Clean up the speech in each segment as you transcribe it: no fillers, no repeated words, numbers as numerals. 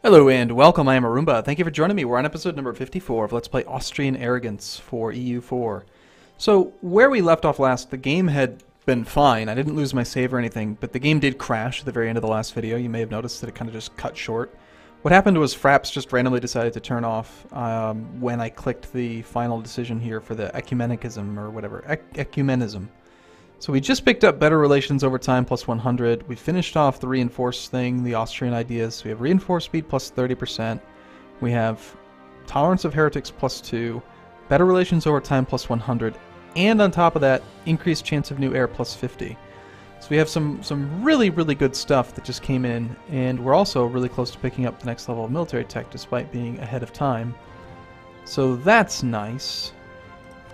Hello and welcome, I am Arumba. Thank you for joining me. We're on episode number 54 of Let's Play Austrian Arrogance for EU4. So, where we left off last, the game had been fine. I didn't lose my save or anything, but the game did crash at the very end of the last video. You may have noticed that it kind of just cut short. What happened was Fraps just randomly decided to turn off when I clicked the final decision here for the ecumenicism or whatever. Ecumenism. So we just picked up better relations over time plus 100. We finished off the reinforced thing, the Austrian ideas. We have reinforced speed plus 30%. We have tolerance of heretics plus 2. Better relations over time plus 100. And on top of that, increased chance of new heir plus 50. So we have some really, really good stuff that just came in. And we're also really close to picking up the next level of military tech despite being ahead of time. So that's nice.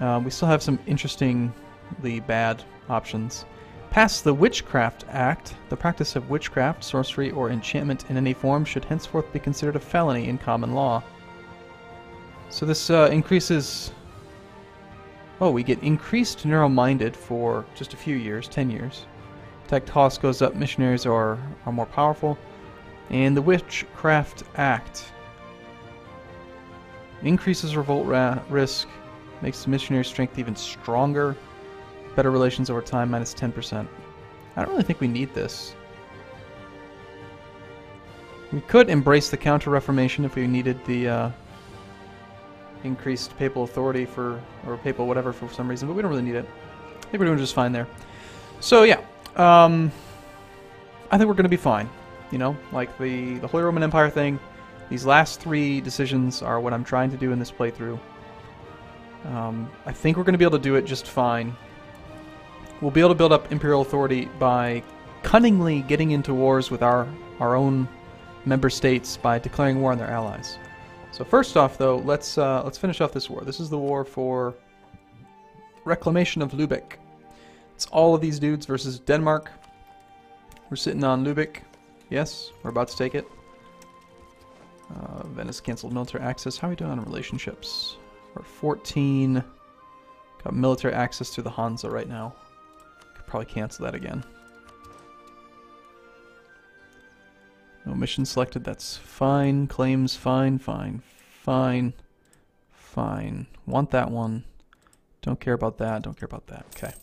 We still have some interestingly bad options. Pass the Witchcraft Act. The practice of witchcraft, sorcery, or enchantment in any form should henceforth be considered a felony in common law. So this increases... Oh, we get increased narrow-minded for just a few years, 10 years. Attack cost goes up, missionaries are more powerful. And the Witchcraft Act increases revolt risk, makes the missionary strength even stronger. Better relations over time, minus 10%. I don't really think we need this. We could embrace the Counter-Reformation if we needed the increased papal authority or papal whatever for some reason, but we don't really need it. I think we're doing just fine there. So yeah, I think we're going to be fine. You know, like the Holy Roman Empire thing, these last three decisions are what I'm trying to do in this playthrough. I think we're going to be able to do it just fine. We'll be able to build up imperial authority by cunningly getting into wars with our own member states by declaring war on their allies. So first off, though, let's finish off this war. This is the war for reclamation of Lübeck. It's all of these dudes versus Denmark. We're sitting on Lübeck. Yes, we're about to take it. Venice canceled military access. How are we doing on relationships? We're 14. Got military access to the Hansa right now. Probably cancel that again. No mission selected, that's fine. Claims, fine. Want that one. Don't care about that, Okay.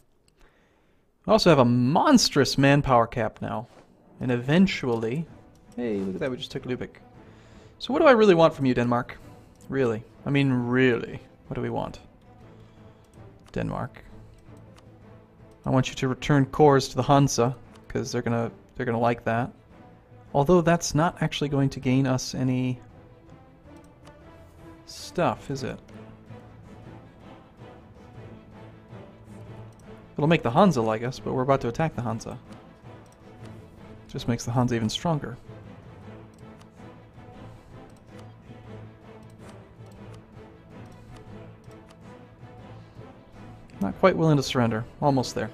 We also have a monstrous manpower cap now. And eventually... Hey, look at that, we just took Lübeck. So what do I really want from you, Denmark? Really? I mean, really. What do we want? Denmark. I want you to return cores to the Hansa, because they're gonna like that. Although that's not actually going to gain us any stuff, is it? It'll make the Hansa like us, but we're about to attack the Hansa. Just makes the Hansa even stronger. Not quite willing to surrender. Almost there.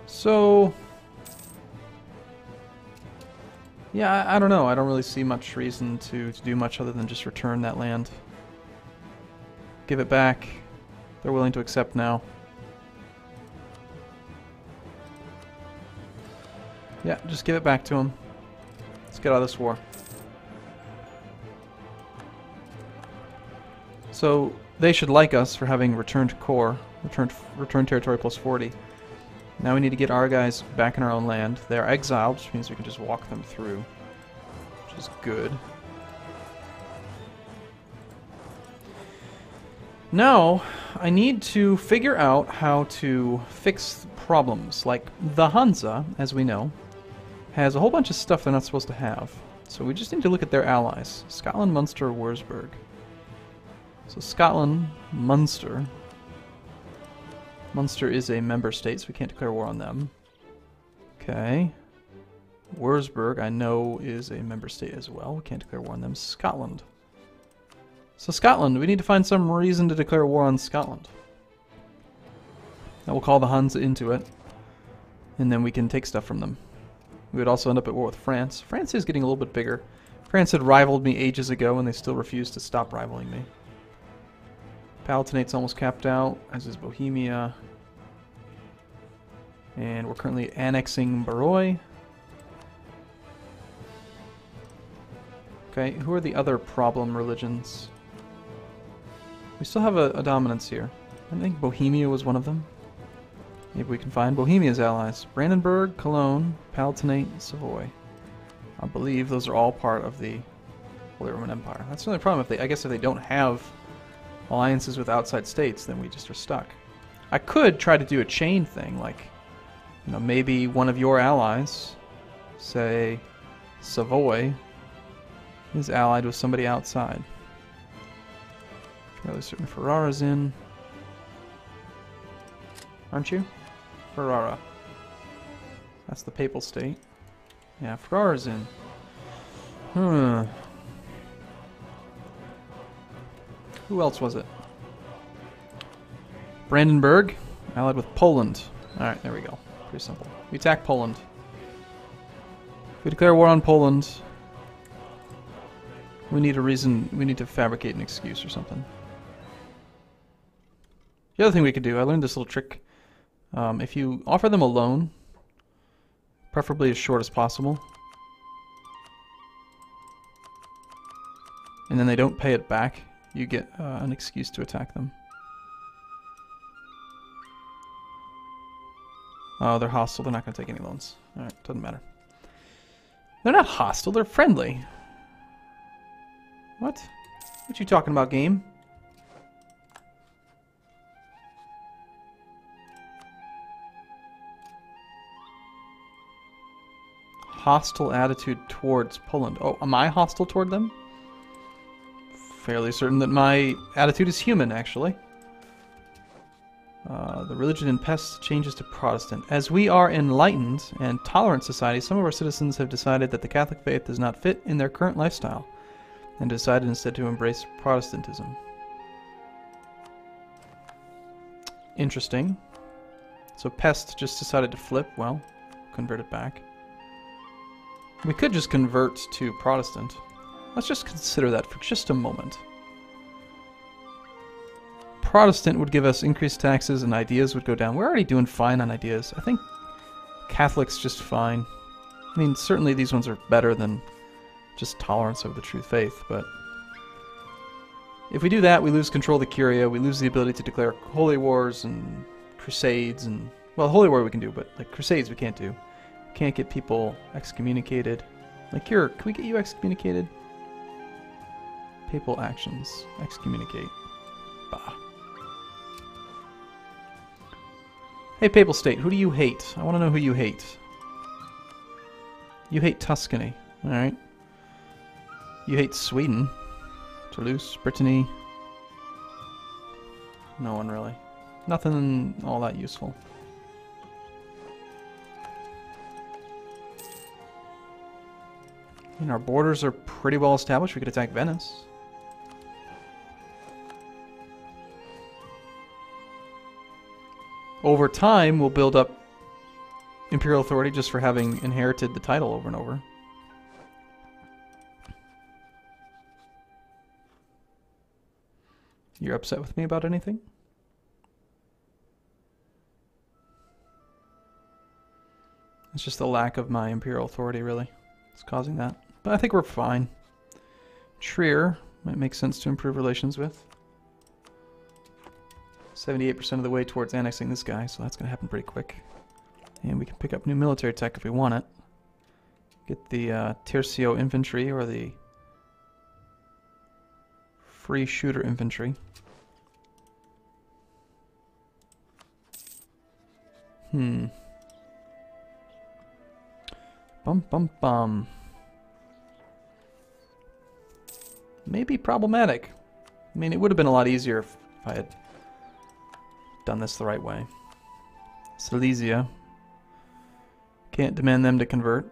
So... yeah, I don't know. I don't really see much reason to do much other than just return that land. Give it back. They're willing to accept now. Yeah, just give it back to them. Let's get out of this war. So they should like us for having returned core, returned territory plus 40. Now we need to get our guys back in our own land. They're exiled, which means we can just walk them through, which is good. Now I need to figure out how to fix problems. Like the Hansa, as we know, has a whole bunch of stuff they're not supposed to have. So we just need to look at their allies. Scotland, Munster, Würzburg. So Scotland, Munster. Munster is a member state, so we can't declare war on them. Okay. Würzburg, I know, is a member state as well. We can't declare war on them. Scotland. So Scotland, we need to find some reason to declare war on Scotland. Now we'll call the Hansa into it, and then we can take stuff from them. We would also end up at war with France. France is getting a little bit bigger. France had rivaled me ages ago, and they still refuse to stop rivaling me. Palatinate's almost capped out, as is Bohemia. And we're currently annexing Baroi. Okay, who are the other problem religions? We still have a dominance here. I think Bohemia was one of them. Maybe we can find Bohemia's allies. Brandenburg, Cologne, Palatinate, Savoy. I believe those are all part of the Holy Roman Empire. That's the only problem. I guess if they don't have alliances with outside states, then we just are stuck. I could try to do a chain thing, like, you know, maybe one of your allies, say Savoy, is allied with somebody outside. Fairly certain Ferrara's in. Aren't you? Ferrara. That's the papal state. Yeah, Ferrara's in. Who else was it? Brandenburg, allied with Poland. Alright, there we go. Pretty simple. We attack Poland. If we declare war on Poland, we need a reason, we need to fabricate an excuse or something. The other thing we could do, I learned this little trick. If you offer them a loan, preferably as short as possible, and then they don't pay it back, you get an excuse to attack them. Oh, they're hostile. They're not going to take any loans. Alright, doesn't matter. They're not hostile. They're friendly. What? What you talking about, game? Hostile attitude towards Poland. Oh, am I hostile toward them? Fairly certain that my attitude is human, actually. The religion in pest changes to Protestant. As we are enlightened and tolerant society, some of our citizens have decided that the Catholic faith does not fit in their current lifestyle, and decided instead to embrace Protestantism. Interesting. So pest just decided to flip. Well, convert it back. We could just convert to Protestant. Let's just consider that for just a moment. Protestant would give us increased taxes and ideas would go down. We're already doing fine on ideas. I think Catholic's just fine. I mean, certainly these ones are better than just tolerance of the true faith, but if we do that, we lose control of the Curia, we lose the ability to declare holy wars and crusades and, well, holy war we can do, but like crusades we can't do. We can't get people excommunicated. Like, can we get you excommunicated? Papal actions. Excommunicate. Bah. Hey, Papal State, who do you hate? I want to know who you hate. You hate Tuscany. Alright. You hate Sweden. Toulouse, Brittany. No one really. Nothing all that useful. And our borders are pretty well established. We could attack Venice. Over time, we'll build up imperial authority just for having inherited the title over and over. You're upset with me about anything? It's just the lack of my imperial authority, really. It's causing that. But I think we're fine. Trier might make sense to improve relations with. 78% of the way towards annexing this guy, so that's going to happen pretty quick. And we can pick up new military tech if we want it. Get the Tercio infantry or the free shooter infantry. Bum bum bum. Maybe problematic. I mean, it would have been a lot easier if I had done this the right way. Silesia. Can't demand them to convert.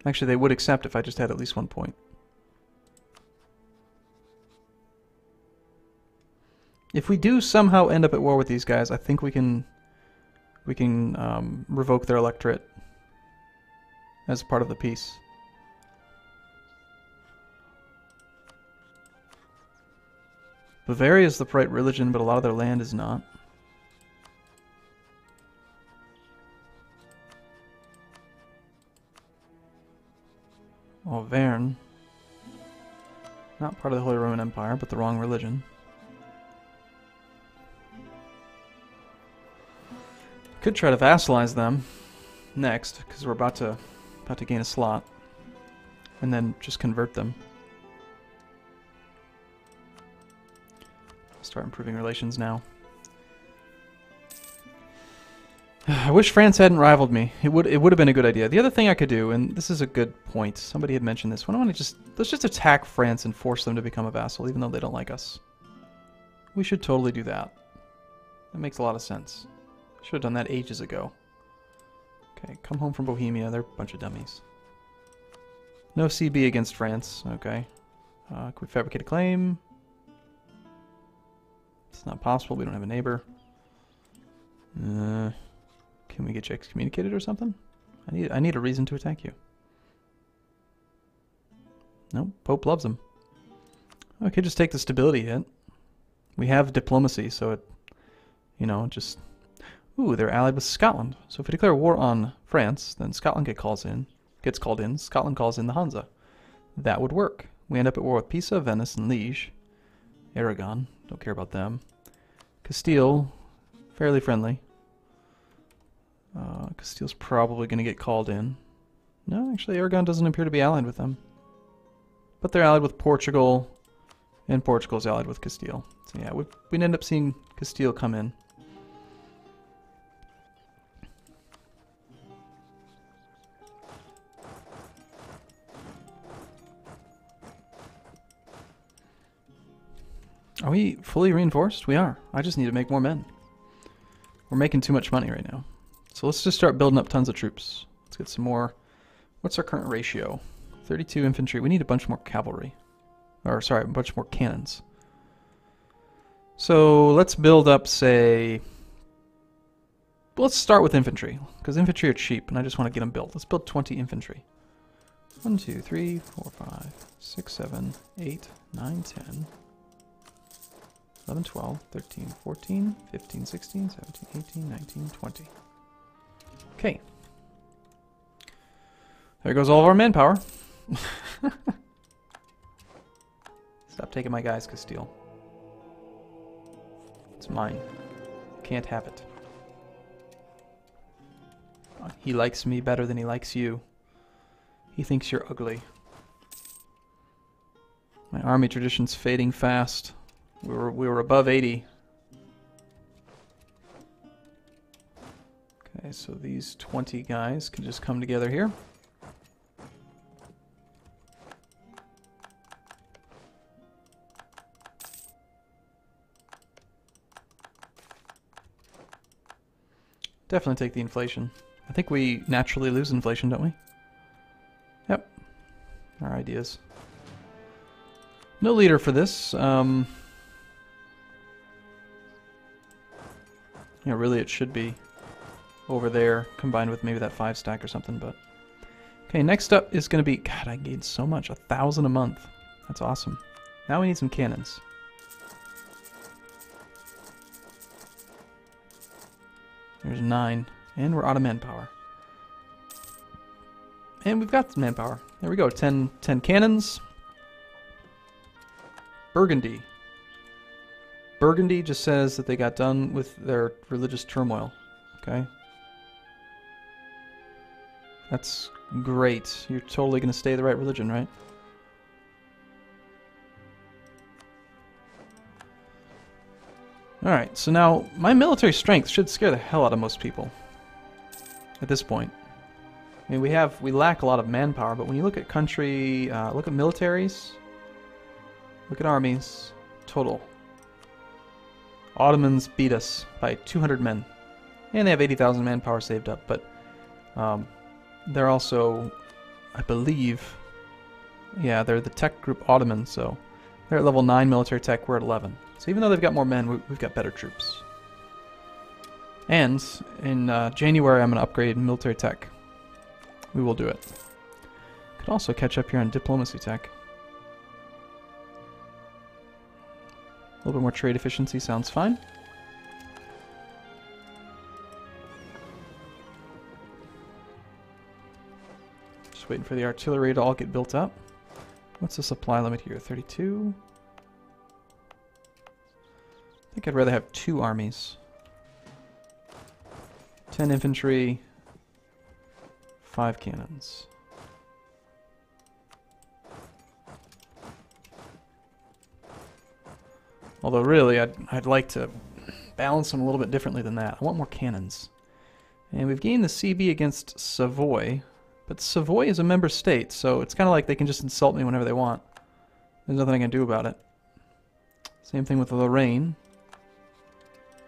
Actually, they would accept if I just had at least 1 point. If we do somehow end up at war with these guys, I think we can revoke their electorate as part of the peace. Bavaria is the right religion, but a lot of their land is not. Auvergne. Not part of the Holy Roman Empire, but the wrong religion. Could try to vassalize them next, because we're about to gain a slot. And then just convert them. Start improving relations now. I wish France hadn't rivaled me. It would have been a good idea. The other thing I could do, and this is a good point, somebody had mentioned this. Let's just attack France and force them to become a vassal, even though they don't like us. We should totally do that. That makes a lot of sense. Should have done that ages ago. Okay, come home from Bohemia. They're a bunch of dummies. No CB against France. Okay. Can we fabricate a claim? It's not possible. We don't have a neighbor. Can we get you excommunicated or something? I need a reason to attack you. Nope, Pope loves him. Okay, just take the stability hit. We have diplomacy, so it, just... Ooh, they're allied with Scotland. So if we declare war on France, then Scotland gets called in. Scotland calls in the Hansa. That would work. We end up at war with Pisa, Venice, and Liege. Aragon, don't care about them. Castile, fairly friendly. Castile's probably going to get called in. No, actually, Aragon doesn't appear to be allied with them. But they're allied with Portugal, and Portugal's allied with Castile. So yeah, we'd end up seeing Castile come in. Are we fully reinforced? We are. I just need to make more men. We're making too much money right now. So let's just start building up tons of troops. Let's get some more. What's our current ratio? 32 infantry. We need a bunch more cavalry. Or, sorry, a bunch more cannons. So let's build up, say... Let's start with infantry, because infantry are cheap, and I just want to get them built. Let's build 20 infantry. 1, 2, 3, 4, 5, 6, 7, 8, 9, 10... 11, 12, 13, 14, 15, 16, 17, 18, 19, 20. Okay. There goes all of our manpower. Stop taking my guys, Castile. It's mine. Can't have it. He likes me better than he likes you. He thinks you're ugly. My army tradition's fading fast. We were above 80. Okay, so these 20 guys can just come together here. Definitely take the inflation. I think we naturally lose inflation, don't we? Yep. Our ideas. No leader for this. Really it should be over there, combined with maybe that 5 stack or something, but... Okay, next up is going to be... God, I gained so much. 1,000 a month. That's awesome. Now we need some cannons. There's 9. And we're out of manpower. And we've got some manpower. There we go. 10 cannons. Burgundy. Burgundy just says that they got done with their religious turmoil. Okay. That's great. You're totally going to stay the right religion, right? Alright, so now my military strength should scare the hell out of most people at this point. I mean, we lack a lot of manpower, but when you look at country, look at militaries, look at armies, total. Ottomans beat us by 200 men. And they have 80,000 manpower saved up, but they're also, I believe, yeah, they're the tech group Ottomans, so they're at level 9 military tech, we're at 11. So even though they've got more men, we've got better troops. And in January, I'm going to upgrade military tech. We will do it. Could also catch up here on diplomacy tech. A little bit more trade efficiency sounds fine. Just waiting for the artillery to all get built up. What's the supply limit here? 32? I think I'd rather have 2 armies. 10 infantry, 5 cannons. Although really, I'd like to balance them a little bit differently than that. I want more cannons. And we've gained the CB against Savoy, but Savoy is a member state, so it's kind of like they can just insult me whenever they want. There's nothing I can do about it. Same thing with Lorraine.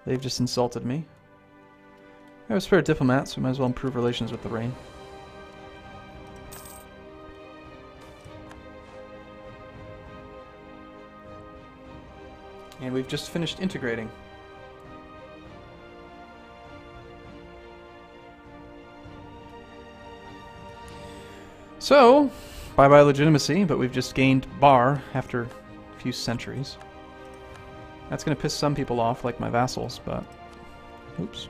They've just insulted me. I have a spare diplomat, so we might as well improve relations with Lorraine. And we've just finished integrating. So, bye-bye legitimacy, but we've just gained Bar after a few centuries. That's going to piss some people off, like my vassals, but... Oops.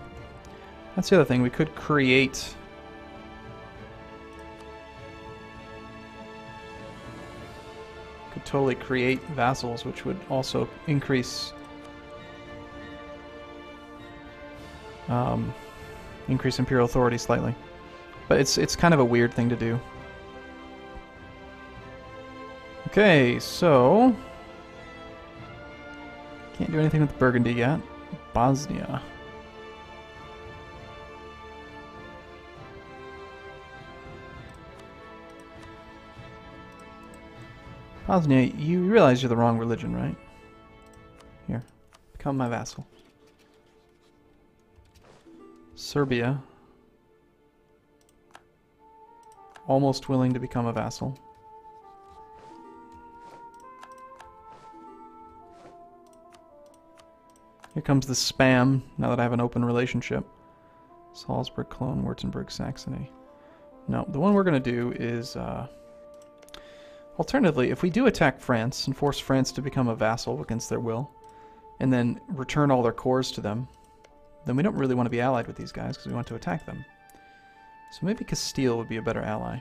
That's the other thing. We could create... Could totally create vassals, which would also increase... increase imperial authority slightly. But it's kind of a weird thing to do. Okay, so... Can't do anything with Burgundy yet. Bosnia. Bosnia, you realize you're the wrong religion, right? Here, become my vassal. Serbia. Almost willing to become a vassal. Here comes the spam, now that I have an open relationship. Salzburg, Cologne, Württemberg, Saxony. No, the one we're going to do is... Alternatively, if we do attack France and force France to become a vassal against their will, and then return all their cores to them, then we don't really want to be allied with these guys because we want to attack them. So maybe Castile would be a better ally.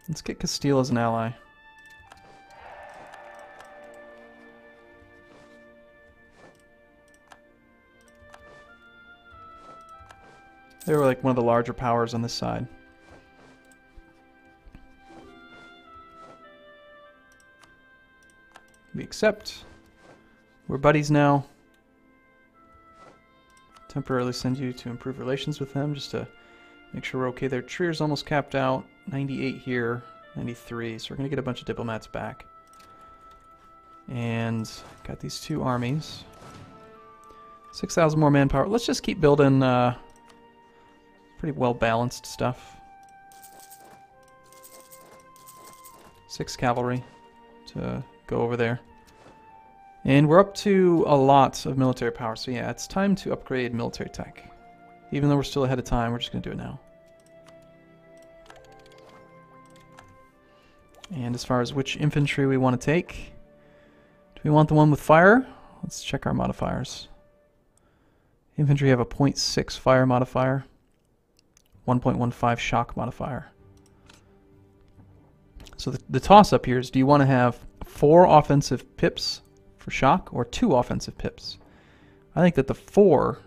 Let's get Castile as an ally. They were like one of the larger powers on this side. We accept. We're buddies now. Temporarily send you to improve relations with them just to make sure we're okay. Their Trier's almost capped out. 98 here, 93. So we're going to get a bunch of diplomats back. And got these 2 armies. 6,000 more manpower. Let's just keep building pretty well-balanced stuff. 6 cavalry to go over there. And we're up to a lot of military power, so yeah, it's time to upgrade military tech. Even though we're still ahead of time, we're just going to do it now. And as far as which infantry we want to take, do we want the one with fire? Let's check our modifiers. Infantry have a 0.6 fire modifier, 1.15 shock modifier. So the toss-up here is, do you want to have 4 offensive pips for shock or 2 offensive pips? I think that the 4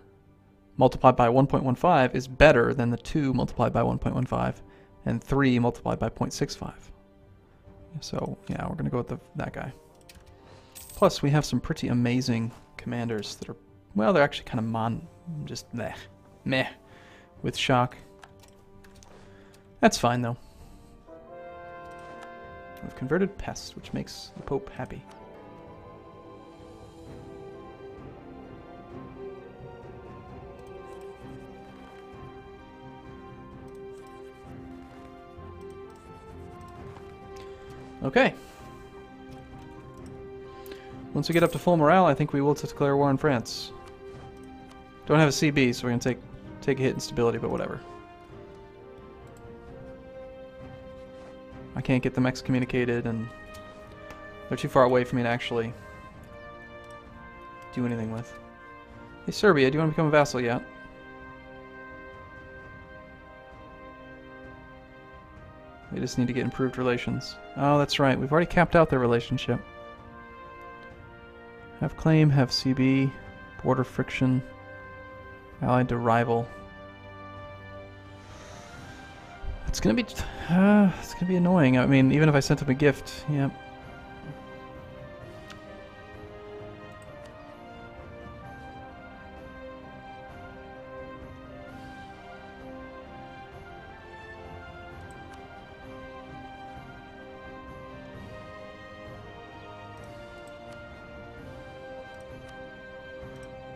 multiplied by 1.15 is better than the 2 multiplied by 1.15 and 3 multiplied by 0.65. So yeah, we're going to go with that guy. Plus we have some pretty amazing commanders that are, well, they're actually kind of just meh with shock. That's fine though. We've converted Pest, which makes the Pope happy. Okay. Once we get up to full morale, I think we will declare war on France. Don't have a CB, so we're going to take a hit in stability, but whatever. I can't get them excommunicated, and they're too far away for me to actually do anything with. Hey, Serbia, do you want to become a vassal yet? We just need to get improved relations. Oh, that's right. We've already capped out their relationship. Have claim, have CB, border friction, allied to rival. It's gonna be annoying. I mean, even if I sent him a gift, yep.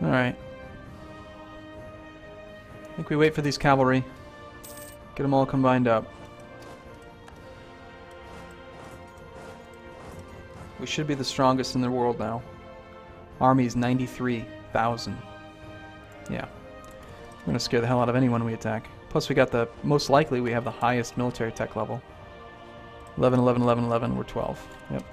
Alright. I think we wait for these cavalry. Get them all combined up. We should be the strongest in the world now. Army's 93,000. Yeah. We're gonna scare the hell out of anyone we attack. Plus we got the, most likely we have the highest military tech level. 11, 11, 11, 11, we're 12. Yep.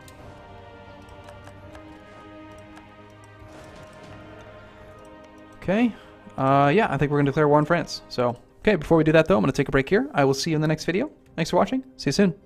Okay. Yeah, I think we're going to declare war on France. So, okay, before we do that, though, I'm going to take a break here. I will see you in the next video. Thanks for watching. See you soon.